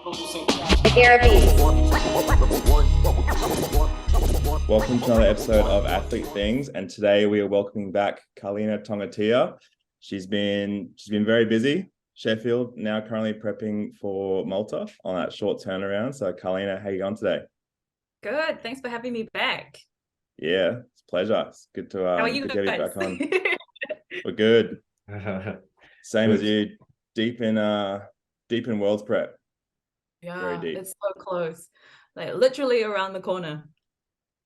Welcome to another episode of Athlete Things, and today we are welcoming back Karlina Tongotea. She's been very busy. Sheffield, now currently prepping for Malta on that short turnaround. So Karlina, how you going today? Good. Thanks for having me back. Yeah, it's a pleasure. It's good to How are you good to have you guys? back on. We're good. Same as you, deep in World's Prep. Yeah, Very deep. it's so close. Like literally around the corner.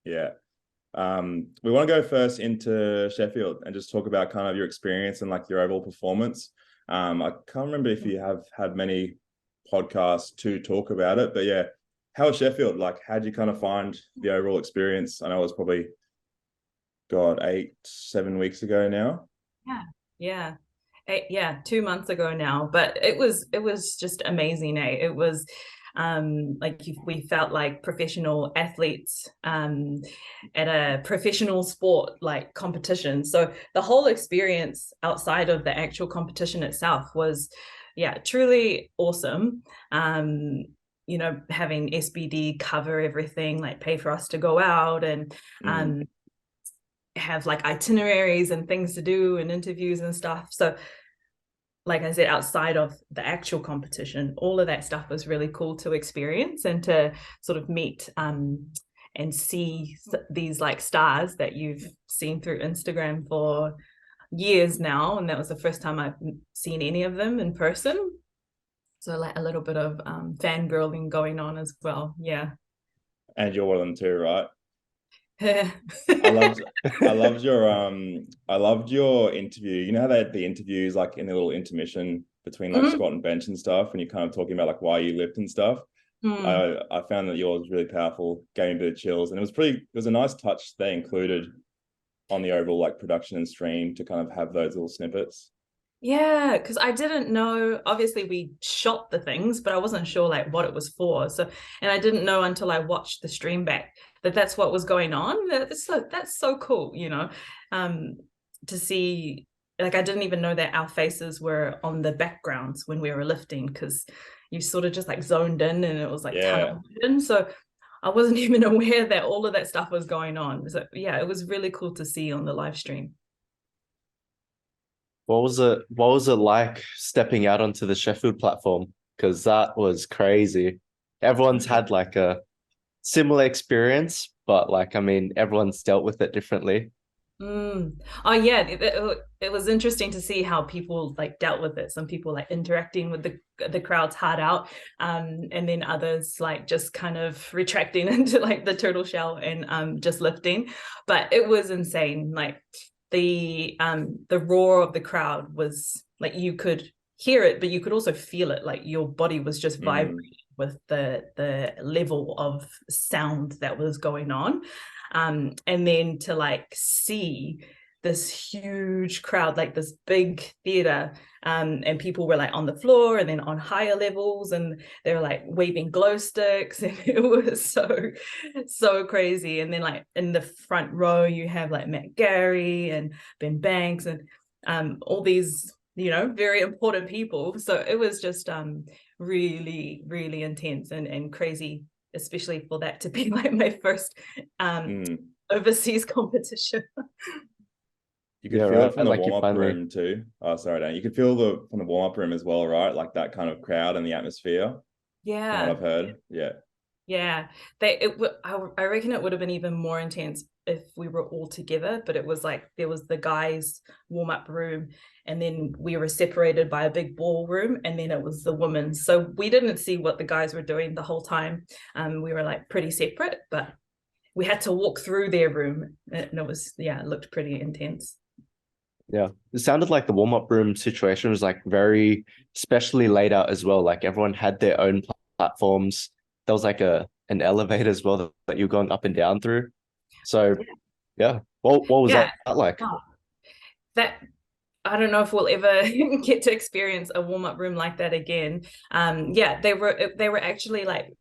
Yeah. We want to go first into Sheffield and just talk about kind of your experience and like your overall performance. I can't remember if you have had many podcasts to talk about it, but yeah, how was Sheffield? Like, how did you kind of find the overall experience? I know it was probably, 7 weeks ago now. Yeah. 2 months ago now, but it was just amazing. It was we felt like professional athletes at a professional sport like competition. So the whole experience outside of the actual competition itself was truly awesome. Having SBD cover everything, like pay for us to go out and have like itineraries and things to do and interviews and stuff. So like I said, outside of the actual competition, all of that stuff was really cool to experience and to sort of meet and see these like stars that you've seen through Instagram for years now. And that was the first time I've seen any of them in person. So like a little bit of fangirling going on as well. Yeah. And you're one of them too, right? I I loved your interview. You know how they had the interviews like in the little intermission between like squat and bench and stuff, and you're kind of talking about like why you lift and stuff. I found that yours was really powerful, gave me a bit of chills, and it was a nice touch they included on the overall like production and stream to kind of have those little snippets. Yeah, because I didn't know, obviously we shot the things, but I wasn't sure like what it was for. So, and I didn't know until I watched the stream back that that's what was going on. That's so cool, to see. Like I didn't even know that our faces were on the backgrounds when we were lifting, because you sort of just like zoned in and it was like tunnel vision. So I wasn't even aware that all of that stuff was going on. So yeah, it was really cool to see on the live stream. What was it like stepping out onto the Sheffield platform? Because that was crazy. Everyone's had like a similar experience, but like, I mean, everyone's dealt with it differently. Oh yeah, it was interesting to see how people like dealt with it. Some people like interacting with the crowds hard out, and then others like just kind of retracting into like the turtle shell and just lifting. But it was insane. Like the roar of the crowd was like you could hear it, but you could also feel it. Like your body was just vibrating with the level of sound that was going on. And then to like see this huge crowd, like this big theater, and people were like on the floor and then on higher levels, and they were like waving glow sticks, and it was so crazy. And then like in the front row you have like Matt Gary and Ben Banks and all these very important people. So it was just really, really intense and crazy, especially for that to be like my first overseas competition. You could feel it from the warm-up room too. Oh, sorry, Dan. You could feel from the warm-up room as well, right? Like that kind of crowd and the atmosphere. Yeah. From what I've heard. Yeah. Yeah. I reckon it would have been even more intense if we were all together, but it was like there was the guys' warm-up room, and then we were separated by a big ballroom, and then it was the women. So we didn't see what the guys were doing the whole time. We were like pretty separate, but we had to walk through their room, and it looked pretty intense. Yeah, it sounded like the warm-up room situation was like very specially laid out as well. Like everyone had their own platforms. There was like an elevator as well that you're going up and down through. So yeah, what was that like? That I don't know if we'll ever get to experience a warm-up room like that again. They were actually like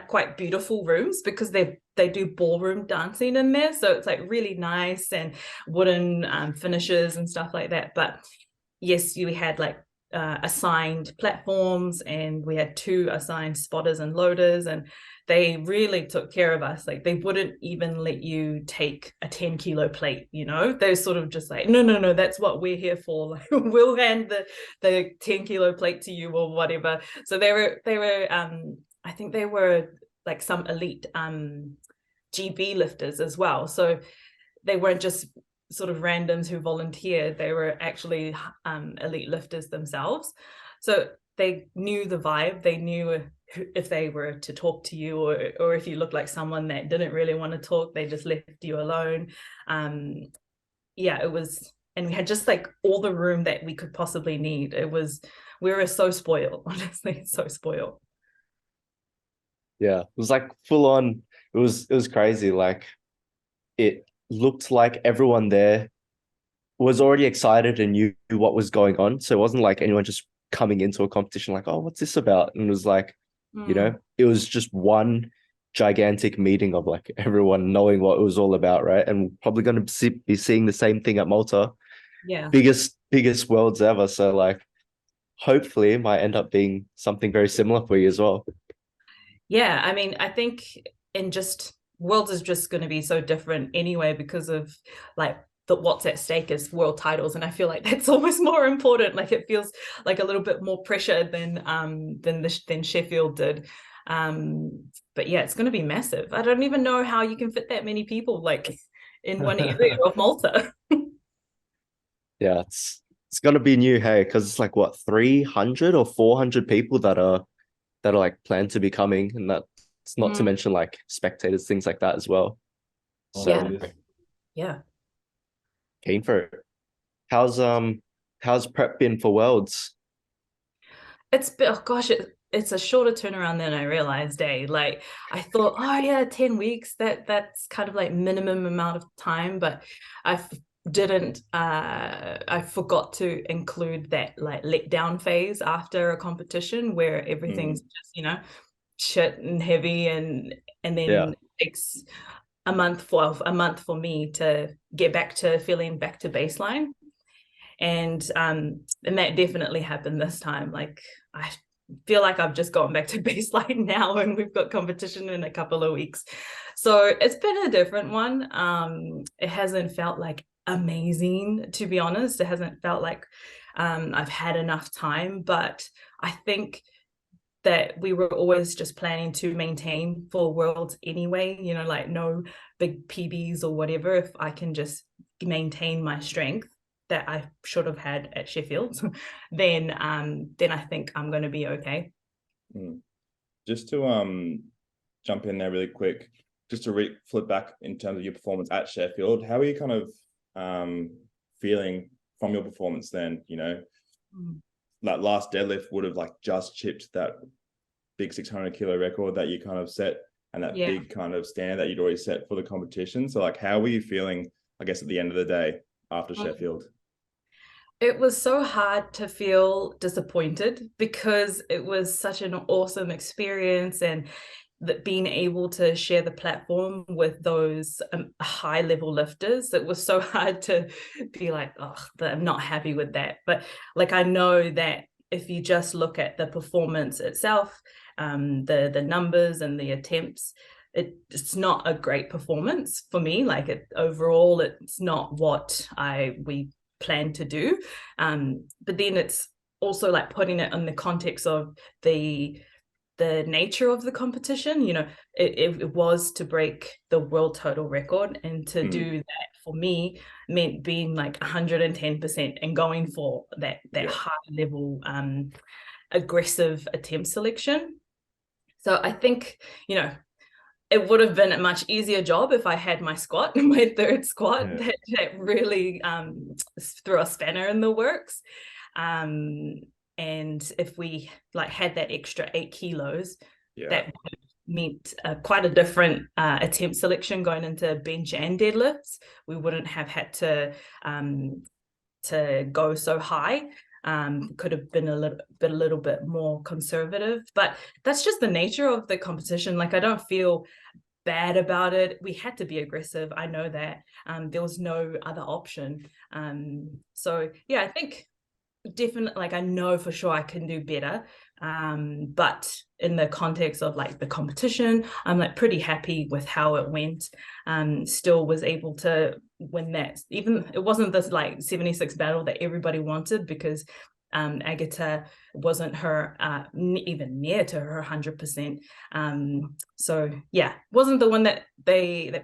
quite beautiful rooms because they do ballroom dancing in there, so it's like really nice and wooden finishes and stuff like that. But yes, you had like assigned platforms, and we had 2 assigned spotters and loaders, and they really took care of us. Like, they wouldn't even let you take a 10-kilo plate, you know. They're sort of just like, no, that's what we're here for. Like, we'll hand the 10-kilo plate to you or whatever. So they were I think they were like some elite GB lifters as well. So they weren't just sort of randoms who volunteered. They were actually elite lifters themselves. So they knew the vibe. They knew if they were to talk to you, or if you looked like someone that didn't really want to talk, they just left you alone. Yeah, it was, and we had just like all the room that we could possibly need. We were so spoiled, honestly, so spoiled. Yeah, it was like full on. It was crazy. Like, it looked like everyone there was already excited and knew what was going on. So it wasn't like anyone just coming into a competition like, oh, what's this about? And it was like, you know, it was just one gigantic meeting of like everyone knowing what it was all about, right? And we're probably going to be seeing the same thing at Malta. Yeah. Biggest worlds ever. So like, hopefully it might end up being something very similar for you as well. Yeah, I mean, I think in just Worlds is just going to be so different anyway, because of like what's at stake is world titles, and I feel like that's almost more important. Like, it feels like a little bit more pressure than Sheffield did. But yeah, it's going to be massive. I don't even know how you can fit that many people like in one area of Malta. Yeah, it's going to be new, hey, because it's like what, 300 or 400 people that are like planned to be coming, and that's not to mention like spectators, things like that as well. So yeah, keen for it. How's prep been for Worlds? It's oh gosh, it's a shorter turnaround than I realized, eh? Like, I thought, oh yeah, 10 weeks, that's kind of like minimum amount of time, but I didn't I forgot to include that like letdown phase after a competition where everything's just, you know, shit and heavy, and then it takes a month for me to get back to feeling back to baseline. And that definitely happened this time. Like, I feel like I've just gotten back to baseline now, and we've got competition in a couple of weeks. So it's been a different one. It hasn't felt like amazing, to be honest. It hasn't felt like I've had enough time, but I think that we were always just planning to maintain for Worlds anyway, you know, like no big PBs or whatever. If I can just maintain my strength that I should have had at Sheffield, then I think I'm going to be okay. Just to jump in there really quick, just to flip back in terms of your performance at Sheffield, how are you kind of feeling from your performance then? You know, that last deadlift would have like just chipped that big 600 kilo record that you kind of set, and that big kind of stand that you'd already set for the competition. So like, how were you feeling, I guess, at the end of the day after Sheffield? It was so hard to feel disappointed, because it was such an awesome experience, and that being able to share the platform with those high level lifters, it was so hard to be like, oh, I'm not happy with that. But like, I know that if you just look at the performance itself, the numbers and the attempts, it's not a great performance for me. Like, overall, it's not what we plan to do. But then it's also like putting it in the context of the nature of the competition. You know, it was to break the world total record, and to do that for me meant being like 110% and going for that high level aggressive attempt selection. So I think, you know, it would have been a much easier job if I had my squat, my third squat, that really threw a spanner in the works. And if we like had that extra 8 kilos, that would have meant quite a different attempt selection going into bench and deadlifts. We wouldn't have had to go so high. Could have been a little bit more conservative, but that's just the nature of the competition. Like, I don't feel bad about it. We had to be aggressive. I know that. There was no other option. So yeah, I think definitely, like, I know for sure I can do better. But in the context of like the competition, I'm like pretty happy with how it went. Still was able to win that. Even it wasn't this like 76 battle that everybody wanted, because Agata wasn't her even near to her 100%. So yeah, wasn't the one that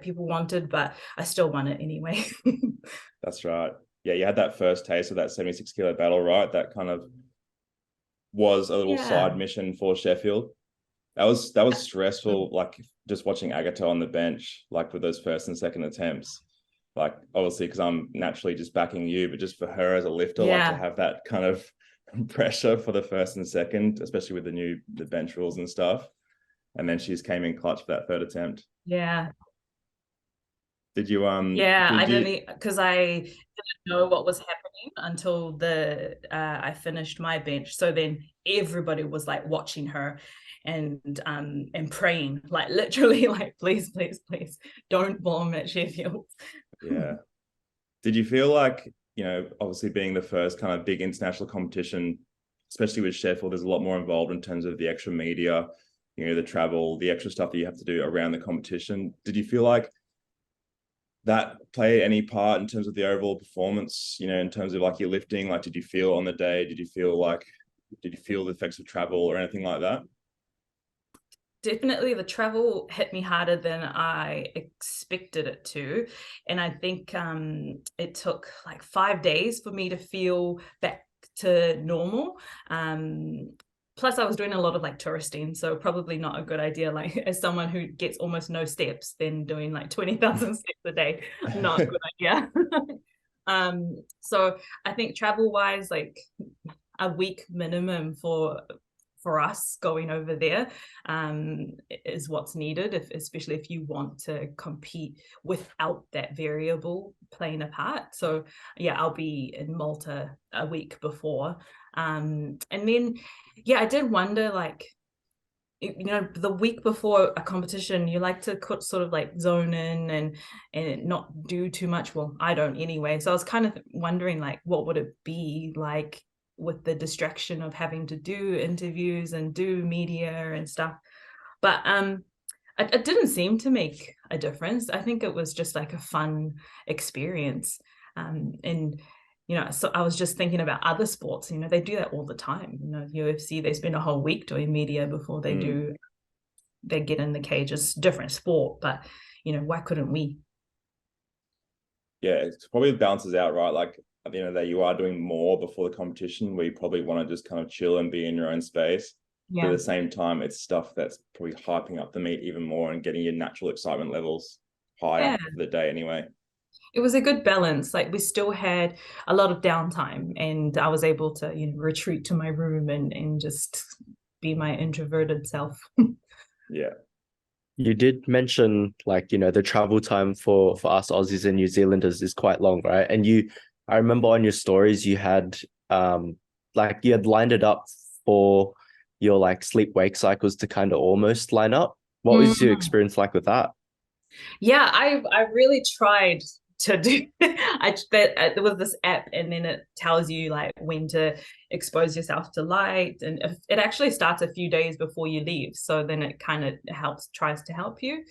people wanted, but I still won it anyway. That's right. Yeah, you had that first taste of that 76 kilo battle, right? That kind of was a little side mission for Sheffield. That was stressful, like just watching Agata on the bench, like with those first and second attempts. Like obviously because I'm naturally just backing you, but just for her as a lifter, like to have that kind of pressure for the first and second, especially with the bench rules and stuff. And then she just came in clutch for that third attempt. Yeah. Did you I didn't, because I didn't know what was happening until I finished my bench. So then everybody was like watching her and praying, like literally like, please, please, please don't bomb at Sheffield. Yeah. Did you feel like, you know, obviously being the first kind of big international competition, especially with Sheffield, there's a lot more involved in terms of the extra media, you know, the travel, the extra stuff that you have to do around the competition. Did you feel like that played any part in terms of the overall performance, you know, in terms of like your lifting? Like, did you feel on the day, did you feel the effects of travel or anything like that? Definitely the travel hit me harder than I expected it to. And I think it took like 5 days for me to feel back to normal. Plus I was doing a lot of like touristing, so probably not a good idea, like as someone who gets almost no steps, then doing like 20,000 steps a day, not a good idea. So I think travel wise, like a week minimum for us going over there is what's needed, especially if you want to compete without that variable playing a part. So yeah, I'll be in Malta a week before. And then, yeah, I did wonder, like, you know, the week before a competition, you like to sort of like zone in and not do too much. Well, I don't anyway. So I was kind of wondering, like, what would it be like with the distraction of having to do interviews and do media and stuff. But it didn't seem to make a difference. I think it was just like a fun experience. And you know, so I was just thinking about other sports, you know, they do that all the time. You know, UFC, they spend a whole week doing media before they get in the cage. It's a different sport, but you know, why couldn't we? Yeah, it probably balances out, right? Like at the end of the day, you are doing more before the competition where you probably want to just kind of chill and be in your own space. But at the same time, it's stuff that's probably hyping up the meet even more and getting your natural excitement levels higher for the day anyway. It was a good balance. Like we still had a lot of downtime, and I was able to, you know, retreat to my room and just be my introverted self. Yeah. You did mention, like, you know, the travel time for us Aussies and New Zealanders is quite long, right? And I remember on your stories you had like you had lined it up for your like sleep wake cycles to kind of almost line up. What was your experience like with that? Yeah, I really tried to do there was this app, and then it tells you like when to expose yourself to light, and it actually starts a few days before you leave, so then it kind of tries to help you.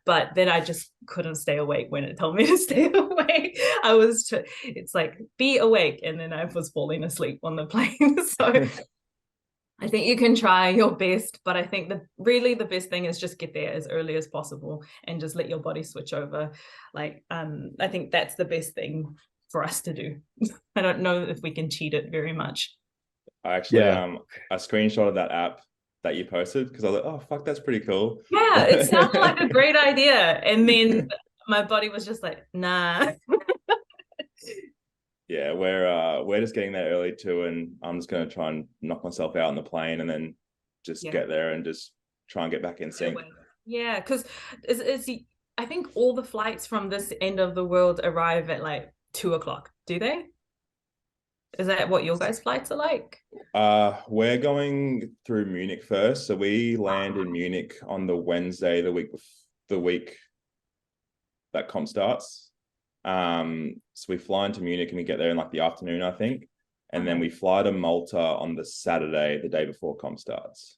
But then I just couldn't stay awake when it told me to stay awake. It's like be awake, and then I was falling asleep on the plane. So I think you can try your best, but I think the best thing is just get there as early as possible and just let your body switch over. Like, I think that's the best thing for us to do. I don't know if we can cheat it very much. I actually, I screenshotted that app that you posted because I was like, oh, fuck, that's pretty cool. Yeah, it sounded like a great idea. And then my body was just like, nah. Yeah, we're just getting there early too, and I'm just gonna try and knock myself out on the plane and then just get there and just try and get back in sync. Yeah, because I think all the flights from this end of the world arrive at like 2 o'clock. Do they? Is that what your guys' flights are like? We're going through Munich first, so we land in Munich on the Wednesday, the week that comp starts. So we fly into Munich and we get there in like the afternoon, I think. And then we fly to Malta on the Saturday, the day before comp starts.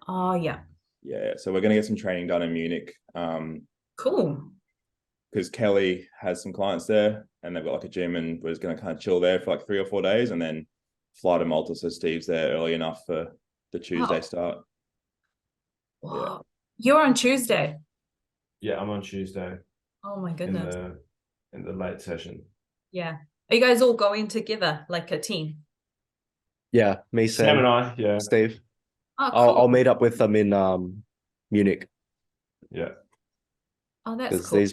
Oh, yeah. Yeah. So we're going to get some training done in Munich. Cool. Because Kelly has some clients there and they've got like a gym, and we're just going to kind of chill there for like 3 or 4 days and then fly to Malta. So Steve's there early enough for the Tuesday start. Yeah. You're on Tuesday. Yeah, I'm on Tuesday. Oh my goodness. In the late session. Yeah. Are you guys all going together like a team? Yeah, me, Sam and I, yeah. Steve. Oh, cool. I'll meet up with them in Munich. Yeah. Oh, that's Because cool. these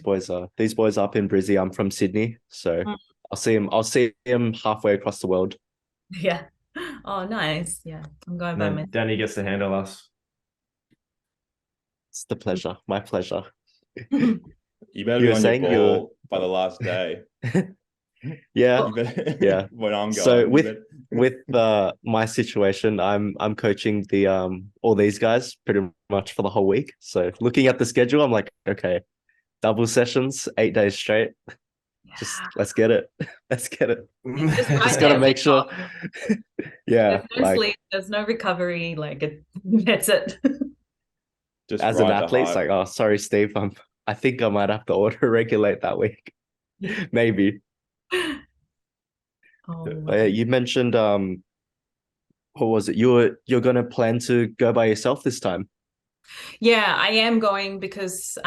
boys are up in Brizzy. I'm from Sydney, so I'll see him halfway across the world. Yeah. Oh, nice. Yeah, I'm going by myself. Danny gets to handle us. It's the pleasure, my pleasure. You better be on your ball by the last day. Yeah, yeah. When I'm going. So with my situation, I'm coaching the all these guys pretty much for the whole week. So looking at the schedule, I'm like, okay, double sessions, 8 days straight. Just let's get it. Let's get it. Just gotta make sure. Yeah, there's no sleep, there's no recovery. Like that's it. Just as an athlete, it's like, oh, sorry, Steve. I think I might have to auto regulate that week. Maybe. Oh, you mentioned what was it? You're gonna plan to go by yourself this time? Yeah, I am going because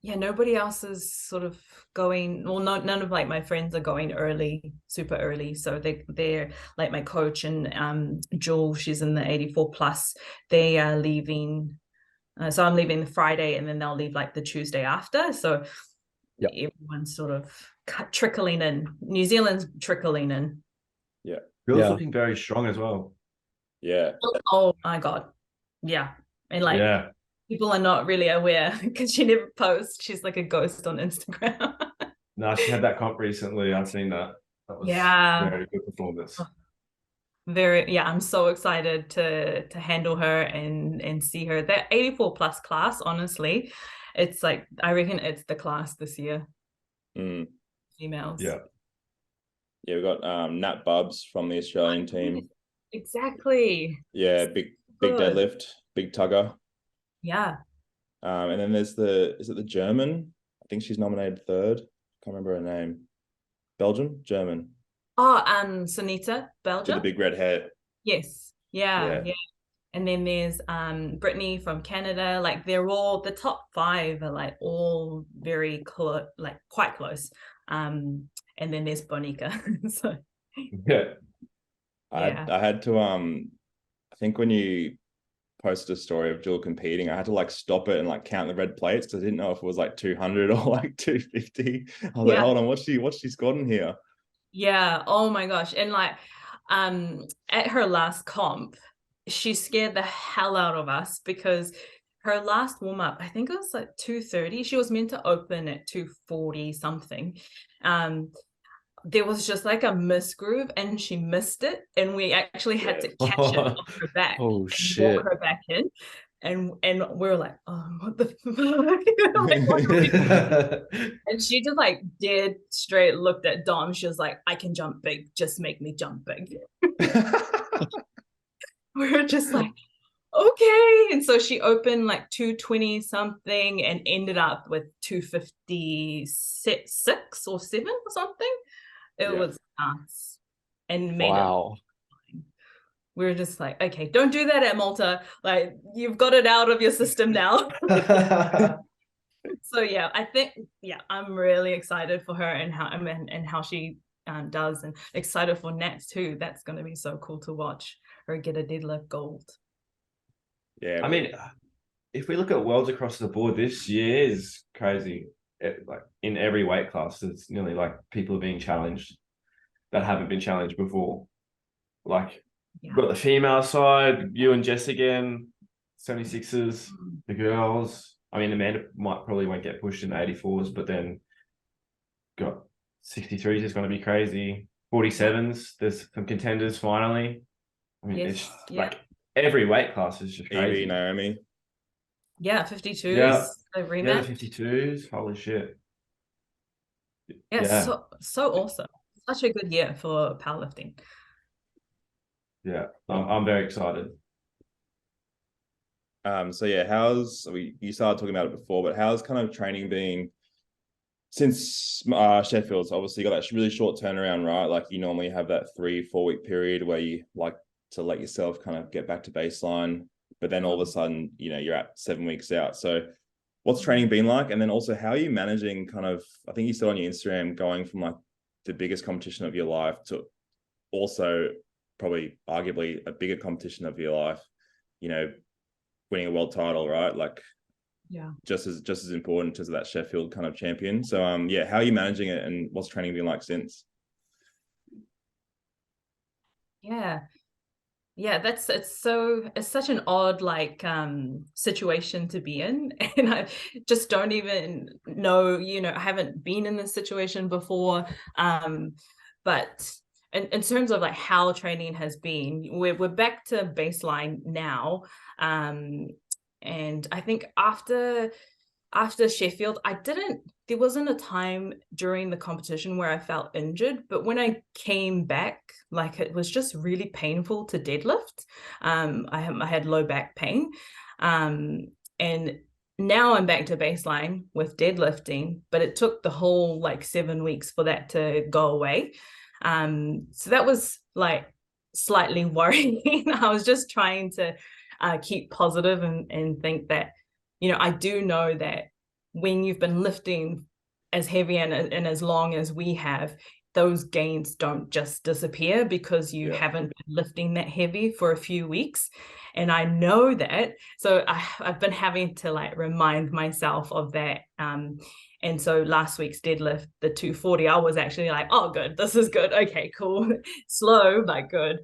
nobody else is sort of going. Well, none of like my friends are going early, super early. So they're like my coach and Jewel, she's in the 84 plus. They are leaving. So I'm leaving the Friday, and then they'll leave like the Tuesday after. So everyone's sort of trickling in. New Zealand's trickling in. Yeah. Bill's looking very strong as well. Yeah. Oh my God. Yeah. And like people are not really aware because she never posts. She's like a ghost on Instagram. No, she had that comp recently. I've seen that. That was very good performance. I'm so excited to handle her and see her. That 84 plus class, honestly, it's like I reckon it's the class this year. Females. Yeah. Yeah, we got Nat Bubbs from the Australian team. Exactly. Yeah, big deadlift, big tugger. Yeah. And then there's is it the German? I think she's nominated 3rd. Can't remember her name. Belgium? German. Oh, Sunita, Belgium. With the big red hair. Yes. Yeah. And then there's Brittany from Canada. Like they're all the top 5 are like all very close, like quite close. And then there's Bonica. So I had to I think when you posted a story of Jill competing, I had to like stop it and like count the red plates because I didn't know if it was like 200 or like 250. I was like, hold on, what's she scored in here? Yeah. Oh my gosh. And like at her last comp, she scared the hell out of us because her last warm-up, I think it was like 2:30. She was meant to open at 2:40 something. There was just like a misgroove and she missed it, and we actually had to catch it off her back. Oh shit. Walk her back in. And we were like, oh, what the fuck? Like, what and she just like dead straight looked at Dom. She was like, I can jump big, just make me jump big. We were just like, okay. And so she opened like 220 something and ended up with 256 or 7 or something. It was nuts. And made it. We were just like, okay, don't do that at Malta. Like, you've got it out of your system now. So I think I'm really excited for her and how she does, and excited for Nats too. That's going to be so cool to watch her get a deadlift gold. Yeah, I mean, if we look at worlds across the board, this year is crazy. Like in every weight class, it's nearly like people are being challenged that haven't been challenged before. Like, you've got the female side, you and Jess again, 76ers, the girls. I mean, Amanda probably won't get pushed in the 84s, but then got 63s is going to be crazy. 47s, there's some contenders finally. I mean, it's like every weight class is just crazy. Evie, Naomi. Yeah, 52s. Yeah, the rematch. Yeah, the 52s. Holy shit. Yeah, so awesome. such a good year for powerlifting. Yeah, I'm very excited. So yeah, you started talking about it before, but how's kind of training being since Sheffield's obviously got that really short turnaround, right? Like you normally have that 3-4 week period where you like to let yourself kind of get back to baseline, but then all of a sudden, you're at 7 weeks out. So what's training been like? And then also how are you managing kind of, I think you said on your Instagram, going from like the biggest competition of your life to also probably arguably a bigger competition of your life, winning a world title, right? Like, yeah, just as important as that Sheffield kind of champion. So yeah, how are you managing it, and what's training been like since? Yeah, it's such an odd like situation to be in, and I just don't even know, I haven't been in this situation before, but in terms of like how training has been, we're back to baseline now, and I think after Sheffield, there wasn't a time during the competition where I felt injured, but when I came back, like it was just really painful to deadlift. I had low back pain. And now I'm back to baseline with deadlifting, but it took the whole like 7 weeks for that to go away. So that was like slightly worrying. I was just trying to keep positive and think that, I do know that when you've been lifting as heavy and as long as we have, those gains don't just disappear because you haven't been lifting that heavy for a few weeks. And I know that. So I've been having to like remind myself of that. And so last week's deadlift, the 240, I was actually like, oh, good, this is good. Okay, cool. Slow, but good.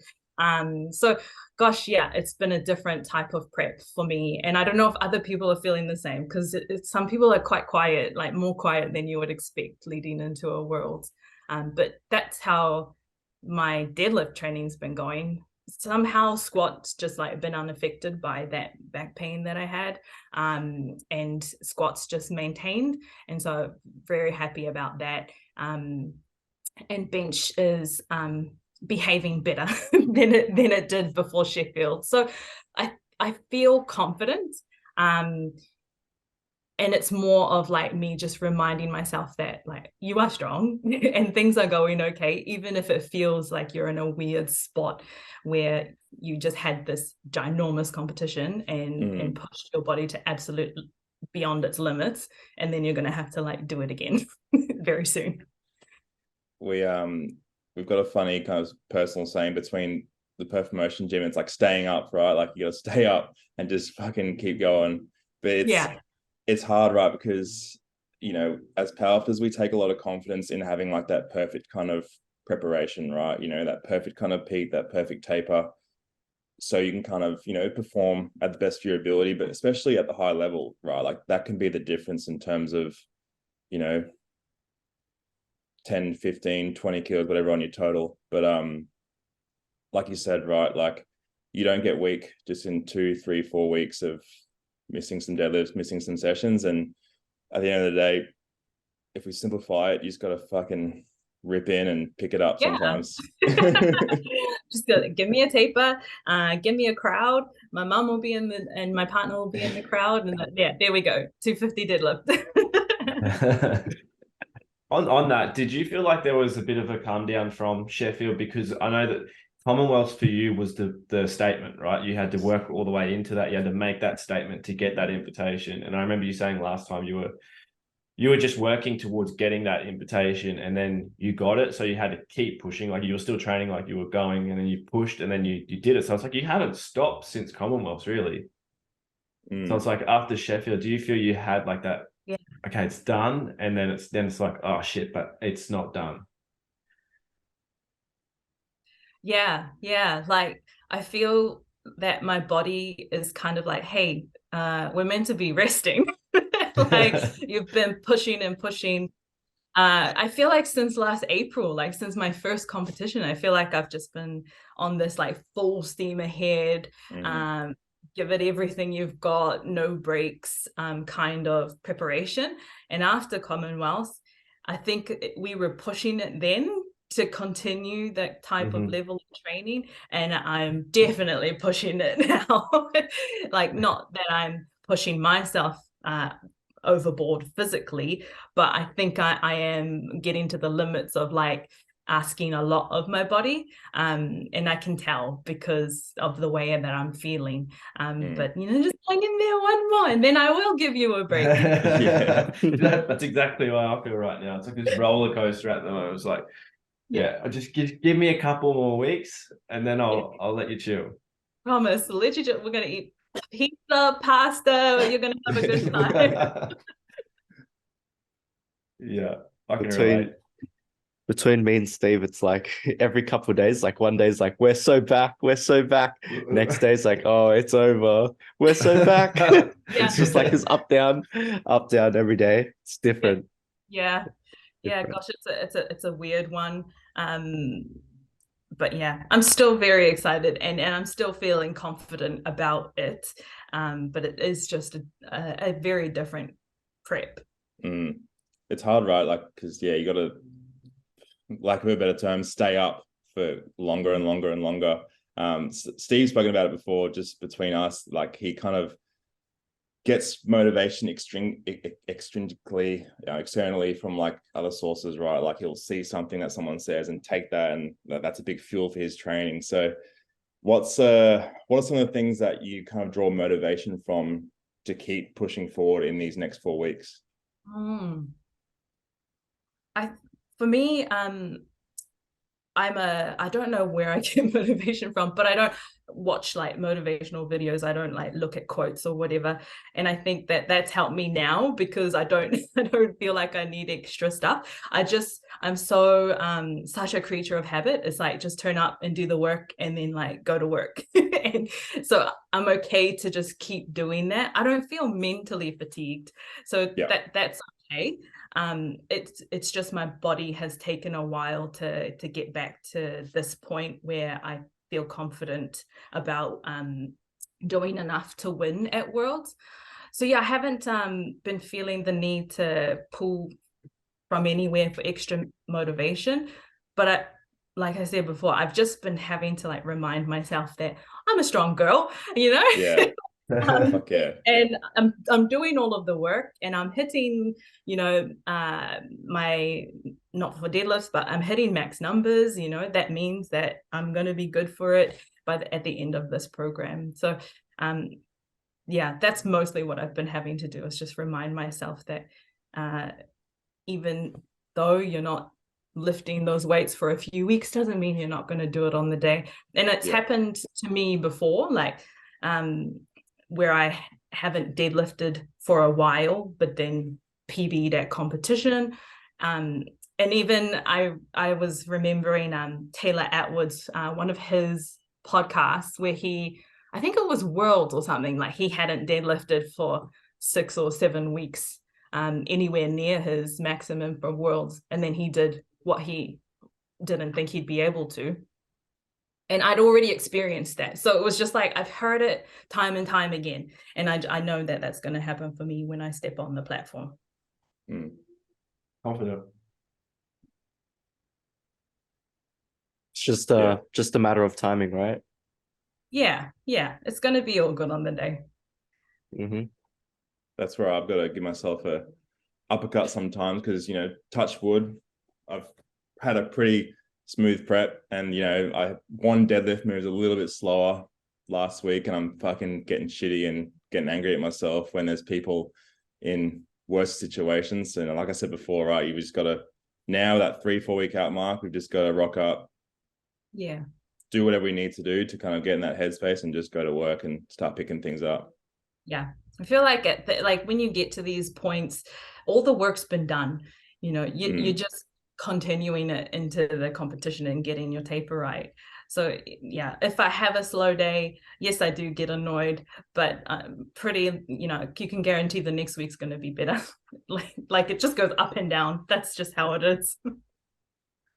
So gosh, yeah, it's been a different type of prep for me. And I don't know if other people are feeling the same, because some people are quite quiet, like more quiet than you would expect leading into a world. But that's how my deadlift training's been going. Somehow squats just like been unaffected by that back pain that I had, and squats just maintained. And so very happy about that. And bench is behaving better than it did before Sheffield. So I feel confident. And it's more of like me just reminding myself that like you are strong and things are going okay, even if it feels like you're in a weird spot where you just had this ginormous competition and pushed your body to absolute beyond its limits, and then you're going to have to like do it again very soon. We've got a funny kind of personal saying between the Perth Motion gym. It's like staying up, right? Like you got to stay up and just fucking keep going. But it's hard, right? Because, as powerlifters, we take a lot of confidence in having like that perfect kind of preparation, right? That perfect kind of peak, that perfect taper. So you can kind of, perform at the best of your ability, but especially at the high level, right? Like that can be the difference in terms of, 10, 15, 20 kilos, whatever on your total. But like you said, right, like you don't get weak just in 2, 3, 4 weeks of missing some deadlifts, missing some sessions. And at the end of the day, if we simplify it, you just got to fucking rip in and pick it up sometimes. Just give me a taper, give me a crowd. My mom will be and my partner will be in the crowd. And there we go. 250 deadlift. On that, did you feel like there was a bit of a calm down from Sheffield? Because I know that Commonwealth for you was the statement, right? You had to work all the way into that. You had to make that statement to get that invitation. And I remember you saying last time you were just working towards getting that invitation, and then you got it. So you had to keep pushing, like you were still training like you were going, and then you pushed, and then you did it. So it's like you haven't stopped since Commonwealth, really. So it's like after Sheffield, do you feel you had like that? Yeah. Okay, it's done, and then it's like, oh shit, but it's not done. Yeah. Like I feel that my body is kind of like, hey, we're meant to be resting. Like you've been pushing and pushing. I feel like since last April, like since my first competition, I feel like I've just been on this like full steam ahead, give it everything you've got, no breaks, kind of preparation. And after Commonwealth, I think we were pushing it then, to continue that type of level of training, and I'm definitely pushing it now. Like, not that I'm pushing myself overboard physically, but I think I am getting to the limits of like asking a lot of my body, and I can tell because of the way that I'm feeling, but just hang in there one more and then I will give you a break. Yeah. That's exactly how I feel right now. It's like this roller coaster at the moment. It's like, I just give me a couple more weeks and then I'll let you chill. Promise, literally, we're gonna eat pizza, pasta, you're gonna have a good time. Yeah, I can relate. Between me and Steve, it's like every couple of days, like one day's like, we're so back. Next day's like, oh, it's over. We're so back. It's just like this up, down every day. It's different. Yeah. Gosh, it's a weird one. But yeah, I'm still very excited and I'm still feeling confident about it. But it is just a very different prep. It's hard, right? Like, because you got to, lack of a better term, stay up for longer and longer and longer. Steve's spoken about it before, just between us, like he kind of gets motivation extrinsically, externally from like other sources, right? Like he'll see something that someone says and take that, and that's a big fuel for his training. So what are some of the things that you kind of draw motivation from to keep pushing forward in these next 4 weeks? For me, I don't know where I get motivation from, but I don't watch like motivational videos. I don't like look at quotes or whatever. And I think that that's helped me now because I don't feel like I need extra stuff. I'm so such a creature of habit. It's like just turn up and do the work and then like go to work. And so I'm okay to just keep doing that. I don't feel mentally fatigued. So that's okay. It's just my body has taken a while to get back to this point where I feel confident about doing enough to win at Worlds. So I haven't been feeling the need to pull from anywhere for extra motivation, but like I said before, I've just been having to like remind myself that I'm a strong girl, and I'm doing all of the work and I'm hitting, my, not for deadlifts, but I'm hitting max numbers, that means that I'm going to be good for it at the end of this program. So, that's mostly what I've been having to do, is just remind myself that even though you're not lifting those weights for a few weeks doesn't mean you're not going to do it on the day. And it's happened to me before, like, where I haven't deadlifted for a while, but then PB'd at competition. And even I was remembering Taylor Atwood's, one of his podcasts where I think it was Worlds or something, like he hadn't deadlifted for 6 or 7 weeks, anywhere near his maximum for Worlds. And then he did what he didn't think he'd be able to. And I'd already experienced that. So it was just like, I've heard it time and time again. And I know that that's going to happen for me when I step on the platform. Confident. It's just a matter of timing, right? Yeah. It's going to be all good on the day. That's where I've got to give myself a uppercut sometimes because, touch wood, I've had a pretty smooth prep, and one deadlift moves a little bit slower last week, and I'm fucking getting shitty and getting angry at myself when there's people in worse situations. And like I said before, right, you've just got to, now that 3-4 week out mark, we've just got to rock up, do whatever we need to do to kind of get in that headspace and just go to work and start picking things up. I feel like like when you get to these points, all the work's been done. You're just continuing it into the competition and getting your taper right. So if I have a slow day, yes, I do get annoyed, but pretty, you can guarantee the next week's going to be better. like it just goes up and down. That's just how it is.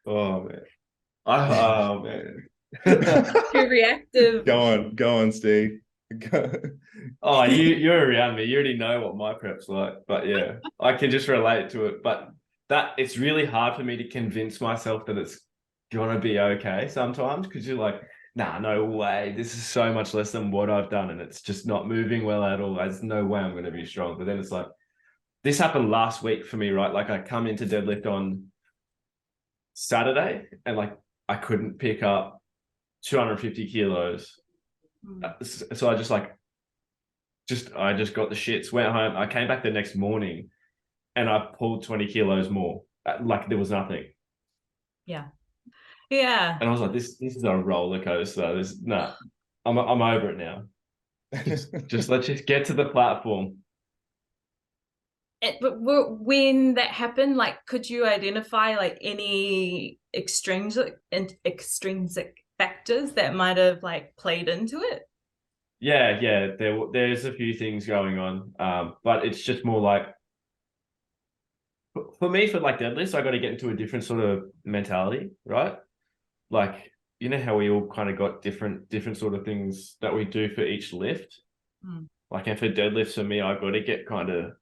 Oh man. Too reactive. Go on, Steve. Oh, you're around me. You already know what my prep's like, but I can just relate to it. But that it's really hard for me to convince myself that it's do you want to be okay sometimes? Because you're like, nah, no way. This is so much less than what I've done, and it's just not moving well at all. There's no way I'm going to be strong. But then it's like, this happened last week for me, right? Like I come into deadlift on Saturday, and like I couldn't pick up 250 kilos. So I just like, I just got the shits, went home. I came back the next morning and I pulled 20 kilos more. Like there was nothing. Yeah. And I was like, this is a roller coaster. I'm over it now. Just let's just get to the platform. But when that happened, like, could you identify like any extrinsic factors that might have like played into it? Yeah. There's a few things going on, but it's just more like, for me, for like deadlifts, I got to get into a different sort of mentality, right? Like, you know how we all kind of got different sort of things that we do for each lift. Like, and for deadlifts, for me, I've got to get kind of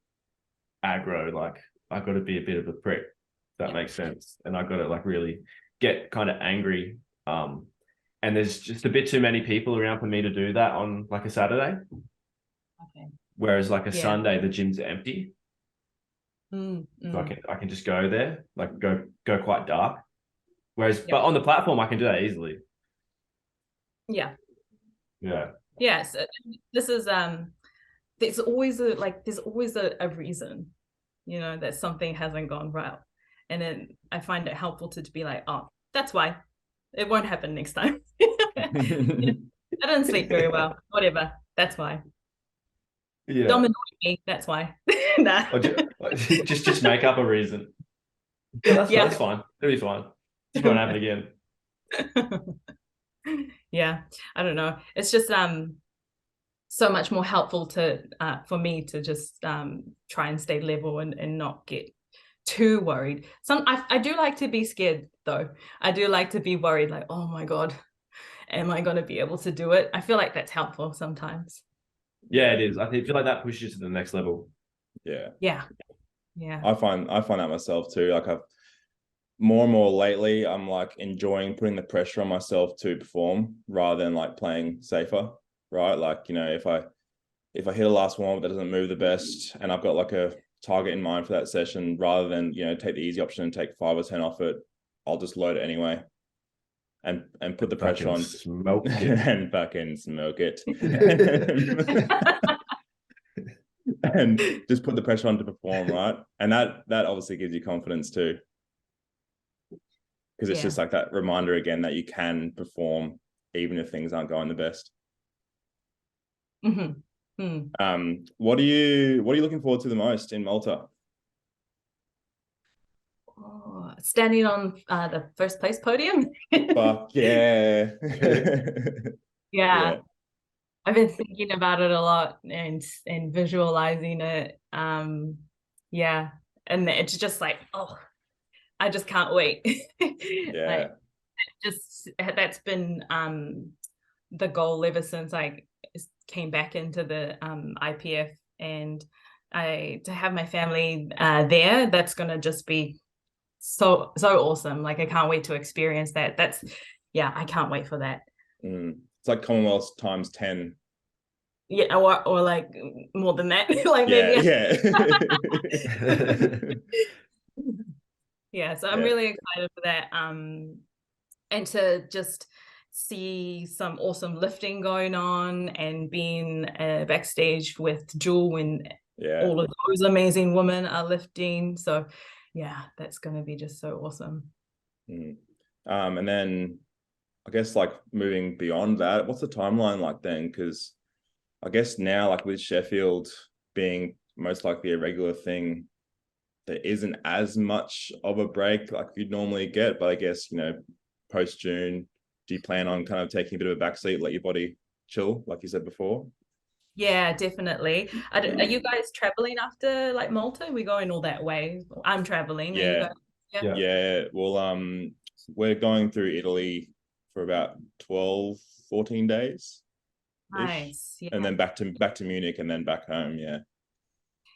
aggro. Like, I've got to be a bit of a prick. If that makes sense. And I've got to like really get kind of angry. And there's just a bit too many people around for me to do that on like a Saturday. Okay. Whereas like a Sunday, the gym's empty. So I can just go there, like go quite dark. Whereas, but on the platform, I can do that easily. Yeah. So this is there's always a reason, you know, that something hasn't gone right, and then I find it helpful to be like, oh, that's why it won't happen next time. I didn't sleep very well. Whatever. That's why. Yeah. Dom annoyed me. That's why. Nah. just make up a reason. That's fine. It'll be fine. It won't happen again. Yeah, I don't know. It's just so much more helpful to for me to just try and stay level and not get too worried. I do like to be scared though. I do like to be worried, like, oh my God, am I going to be able to do it? I feel like that's helpful sometimes. Yeah, it is. I feel like that pushes you to the next level. Yeah. I find that myself too. Like I've more and more lately, I'm like enjoying putting the pressure on myself to perform rather than like playing safer, right? Like, you know, if I hit a last warm that doesn't move the best and I've got like a target in mind for that session, rather than, you know, take the easy option and take 5 or 10 off it, I'll just load it anyway and put the pressure on and fucking smoke it. And just put the pressure on to perform, right? And that obviously gives you confidence too. Because it's just like that reminder again that you can perform even if things aren't going the best. What are you looking forward to the most in Malta? Standing on the first place podium. Fuck yeah. Yeah. I've been thinking about it a lot and visualizing it. And it's just like, oh, I just can't wait. Like, that's been the goal ever since I came back into the IPF, and to have my family there, that's gonna just be so awesome. Like I can't wait to experience that. I can't wait for that. It's like Commonwealth times 10. Yeah, or like more than that. Like so I'm really excited for that. And to just see some awesome lifting going on and being backstage with Jewel when all of those amazing women are lifting. So that's going to be just so awesome. And then I guess like moving beyond that, what's the timeline like then? Because I guess now, like with Sheffield being most likely a regular thing, there isn't as much of a break like you'd normally get. But I guess, you know, post June, do you plan on kind of taking a bit of a backseat, let your body chill, like you said before? Yeah, definitely. Are you guys traveling after like Malta? Are we going all that way? I'm traveling. Yeah. Well, we're going through Italy for about 12, 14 days. Nice. Yeah. And then back to Munich and then back home.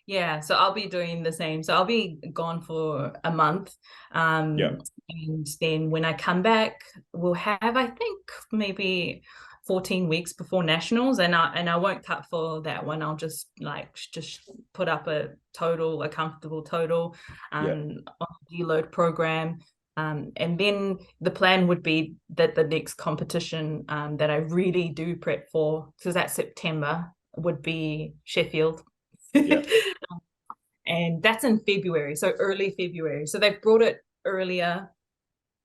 Yeah. So I'll be doing the same. So I'll be gone for a month. And And then when I come back, we'll have, I think, maybe 14 weeks before nationals, and I won't cut for that one. I'll just put up a comfortable total on the deload program. And then the plan would be that the next competition that I really do prep for, because that's September, would be Sheffield. Yeah. And that's in February, so early February. So they've brought it earlier,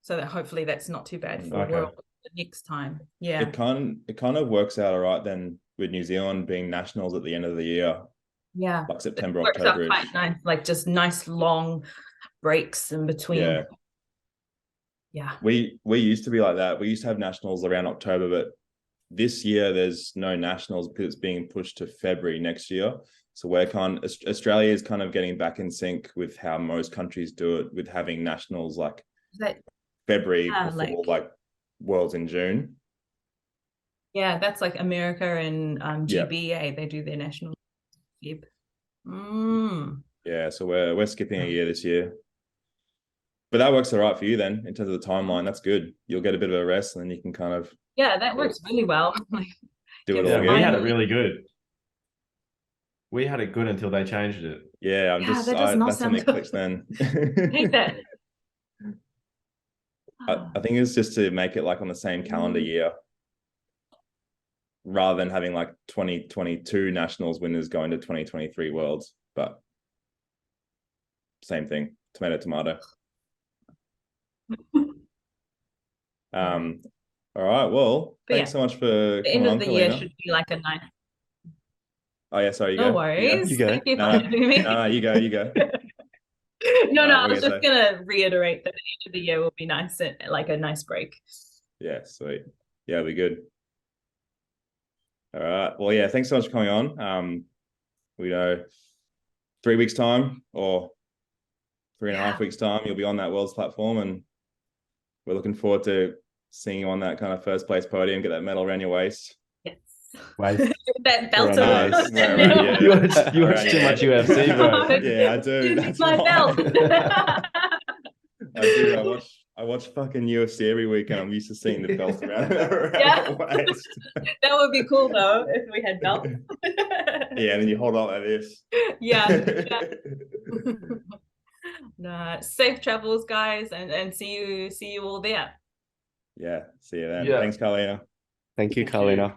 so that hopefully that's not too bad for World the next time. Yeah. It kind of works out all right then with New Zealand being nationals at the end of the year. Yeah. Like September, Works October. out quite nice, like just nice long breaks in between. Yeah. Yeah. We used to be like that. We used to have nationals around October, but this year there's no nationals because it's being pushed to February next year. So Australia is kind of getting back in sync with how most countries do it, with having nationals like February before like Worlds in June. Yeah, that's like America and GBA. They do their national Feb. Yeah, so we're skipping a year this year. But that works all right for you then, in terms of the timeline. That's good. You'll get a bit of a rest, and then you can kind of... Yeah, that works really well. Do it all again. We had it really good. We had it good until they changed it. Yeah, that's when it clicks then. I hate that. I think it's just to make it like on the same calendar year, rather than having like 2022 nationals winners going to 2023 Worlds. But same thing, tomato. All right, well, thanks so much for the end of the Karlina. year should be like a nice... Oh yeah, sorry, you no go. worries. You go. Thank you for having me. No, you go. No, I was just gonna reiterate that the end of the year will be nice, and like a nice break. Yeah, sweet. Yeah, it'll be good. All right. Well, yeah, thanks so much for coming on. We know 3 weeks time or 3.5 weeks time, you'll be on that Worlds platform, and we're looking forward to seeing you on that kind of first place podium, get that medal around your waist. Yes. Waist. That belt. You watch too much UFC, bro. Yeah, I do. That's my belt. I do. I watch fucking UFC every week, and I'm used to seeing the belt around the waist. That would be cool though if we had belts. Yeah, and then you hold up like this. Yeah. Nah, safe travels, guys, and see you all there. Yeah, see you then. Yeah. Thanks, Karlina. Thank you, Karlina.